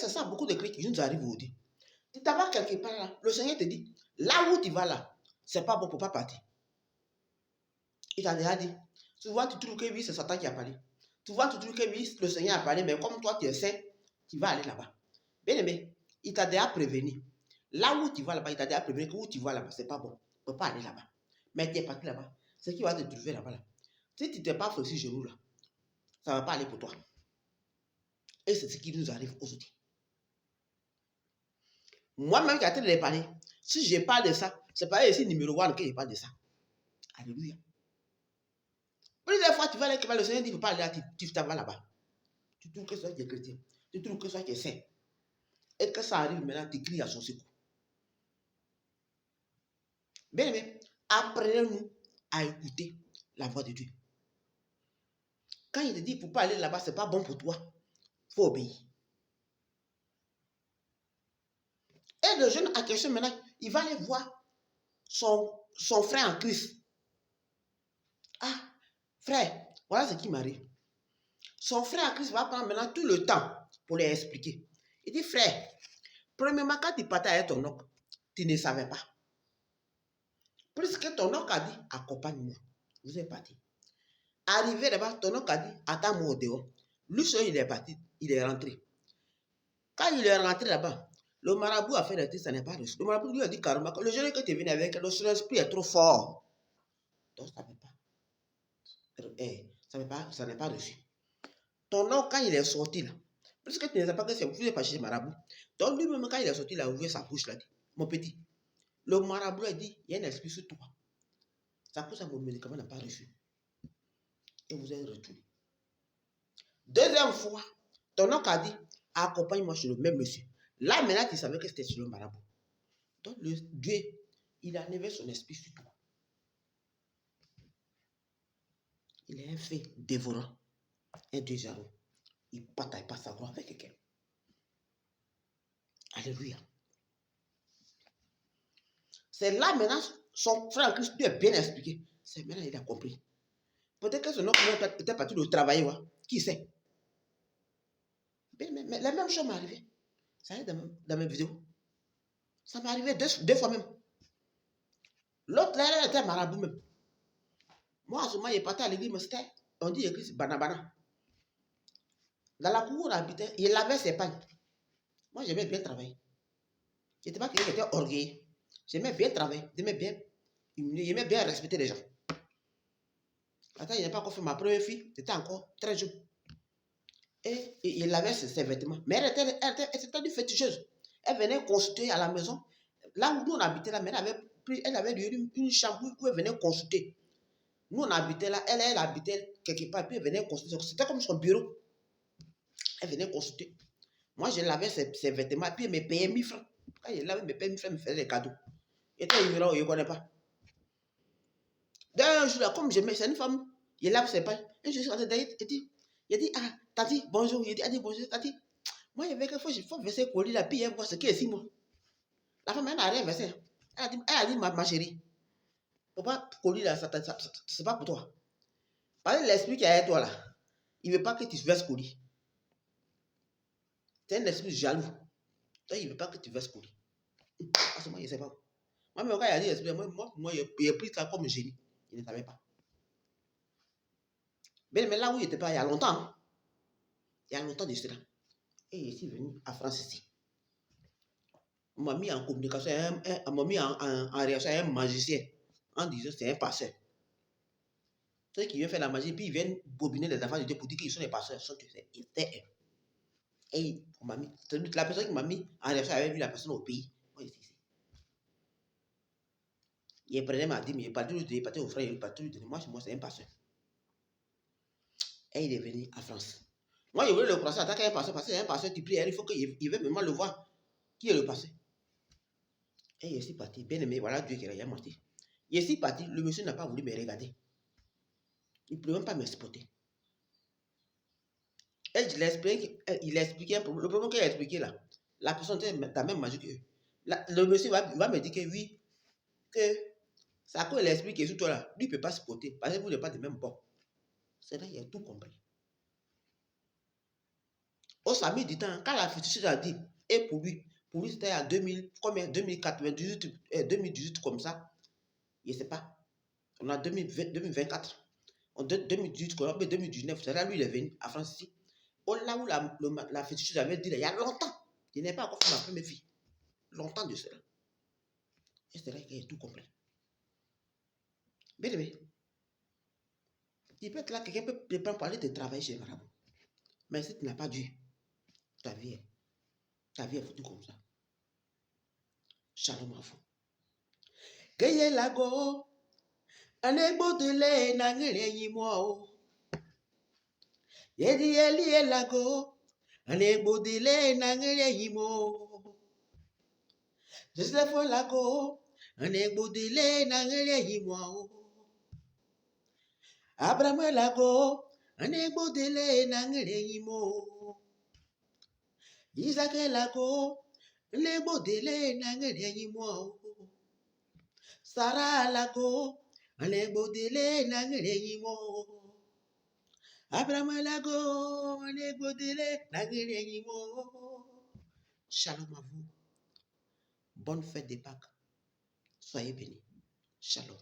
c'est ça, beaucoup de cris qui nous arrivent aujourd'hui. Tu t'en vas quelque part là, le Seigneur te dit, là où tu vas là, c'est pas bon pour pas partir. Il t'a déjà dit. Tu vois, tu trouves que oui, c'est Satan qui a parlé. Tu vois, tu trouves que oui, le Seigneur a parlé, mais comme toi, tu es saint, tu vas aller là-bas. Bien aimé, il t'a déjà prévenu. Là où tu vas là-bas, il t'a déjà prévenu que où tu vas là-bas, c'est pas bon. Tu ne peux pas aller là-bas. Mais tu es parti là-bas. Ce qui va te trouver là-bas. Là. Si tu t'es pas fleuri genou là, ça ne va pas aller pour toi. Et c'est ce qui nous arrive aujourd'hui. Moi-même qui ai train de parler, si je parle de ça, c'est pas ici numéro 1 que je parle de ça. Alléluia. Plusieurs fois, tu vas aller, le Seigneur dit, il ne faut pas aller là, tu t'en vas là-bas. Tu trouves que ça tu es chrétien. Tu trouves que ça tu es saint. Et que ça arrive maintenant, tu cries à son secours. Bien aimé, apprenez-nous à écouter la voix de Dieu. Quand il te dit, il ne faut pas aller là-bas, ce n'est pas bon pour toi. Il faut obéir. Et le jeune en question maintenant, il va aller voir son frère en Christ. Ah, frère, voilà ce qui m'arrive. Son frère en Christ va prendre maintenant tout le temps pour lui expliquer. Il dit, frère, premièrement, quand tu partais avec ton oncle, tu ne savais pas. Puisque ton oncle a dit, accompagne-moi. Vous êtes parti. Arrivé là-bas, ton oncle a dit, attends-moi au dehors. Lui seul, il est parti, il est rentré. Quand il est rentré là-bas, le marabout a fait le test, ça n'est pas reçu. Le marabout lui a dit carrément que le jeune que tu es venu avec, le Saint-Esprit est trop fort. Donc, ça n'est pas reçu. Ton oncle, quand il est sorti là, parce que tu ne sais pas que c'est vous n'êtes pas chez le marabout. Donc, lui-même, quand il est sorti, il a ouvert sa bouche là, dit, mon petit, le marabout a dit, il y a un esprit sur toi. Ça cause à mon médicament n'a pas reçu. Et vous êtes retourné. Deuxième fois, ton oncle a dit, accompagne-moi chez le même monsieur. Là, maintenant, tu savais que c'était chez le marabout. Donc, Dieu, il a enlevé son esprit sur toi. Il est un fait dévorant. Un Dieu jaloux. Il ne partage pas sa gloire avec quelqu'un. Alléluia. C'est là maintenant, son frère Christ lui a bien expliqué. C'est maintenant il a compris. Peut-être que son oncle était parti de travailler. Ouais. Qui sait? Mais la même chose m'est arrivée. Ça arrive dans mes vidéos. Ça m'est arrivé deux fois même. L'autre là, elle était marabout même. Moi, à ce moment, il est parti à l'église, mais c'était, on dit l'église Banabana. Dans la cour où on habitait, il avait ses pagnes. Moi, j'aimais bien travailler. Je n'étais pas quelqu'un qui était orgueilleux. J'aimais bien travailler. J'aimais bien respecter les gens. Attends, il n'a pas encore fait ma première fille. C'était encore très jeune. Et il avait ses vêtements. Mais elle était une féticheuse. Elle venait consulter à la maison. Là où nous on habitait, là, mais elle avait une chambre où elle venait consulter. Nous on habitait là, elle habitait quelque part, puis elle venait consulter. C'était comme son bureau. Elle venait consulter. Moi, je lavais ses vêtements, puis elle me payait 1000 francs. Quand il lavait, me payait 1000 francs, il me faisait des cadeaux. Et toi, il ne connaît pas. D'un jour, là, comme je mets, c'est une femme, il lave ses pages. Un jour, je suis rentré derrière, il dit, ah, Tati, bonjour. Il dit, bonjour, Tati. Moi, il faut verser le colis, la puis voir ce qui est ici, moi. La femme, elle n'a rien versé. Elle a dit ma chérie, faut pas colis là, c'est pas pour toi. Parce que l'esprit qui est avec toi là, il ne veut pas que tu verses colis. C'est un esprit jaloux. Donc, il ne veut pas que tu verses colis. À ce moment, il ne sait pas. Moi, mais quand il a dit l'esprit, moi, il a pris ça comme génie. Il ne savait pas. Mais là où il n'était pas, il y a longtemps. Hein? Il y a longtemps de cela. Et je suis venu à France ici. On m'a mis en communication, on m'a mis en réaction à un magicien en disant c'est un passeur. Ceux qui viennent faire la magie, puis ils viennent bobiner les enfants de Dieu pour dire qu'ils sont des pasteurs. Et on m'a mis, la personne qui m'a mis en réaction avait vu la personne au pays. Moi, ici. Il prenait ma dîme, il partait au frère, il partait au moi, c'est un passeur. Et il est venu à France. Moi, je voulais le croiser en tant qu'un passeur, parce que c'est un passeur qui prie, il faut qu'il veut vraiment le voir. Qui est le passeur? Et je suis parti, bien aimé, voilà Dieu qui a menti. Je suis parti, le monsieur n'a pas voulu me regarder. Il ne pouvait même pas m'exporter. Et il a expliqué un problème. Le problème qu'il a expliqué là, la personne était dans la même magie que eux. Le monsieur va me dire que oui, que c'est à cause de l'esprit qui est sur toi là, lui ne peut pas se porter parce que vous n'êtes pas de même bord. C'est là qu'il a tout compris. Oh, ça a mis du temps. Quand la féticheuse a dit, et pour lui c'était en 2000, combien, 2098, 2018 comme ça. Je ne sais pas. On a 2024. En 2018, 2019, c'est là lui, il est venu à France ici. Oh, là où la féticheuse avait dit, il y a longtemps. Je n'ai pas encore fait ma première fille. Longtemps de cela. Et c'est là qu'il a tout compris. Bien aimé. Il peut être là, quelqu'un peut parler de travailler chez Marabout. Mais si tu n'as pas Dieu, ta vie est foutue comme ça. Shalom à vous. Keye lago, anegbo dele na ngere yimo o. Yedi eli lago, anegbo dele na ngere yimo. Joseph lago, anegbo dele na ngere yimo o. Abraham lago, anegbo dele na ngere yimo. Isaac lago, anegbo dele na ngere yimo o. Sarah lago, anegbo dele na ngere yimo. Abraham lago, anegbo dele na ngere yimo. Shalom à vous. Bonne fête de Pâques. Soyez bénis. Shalom.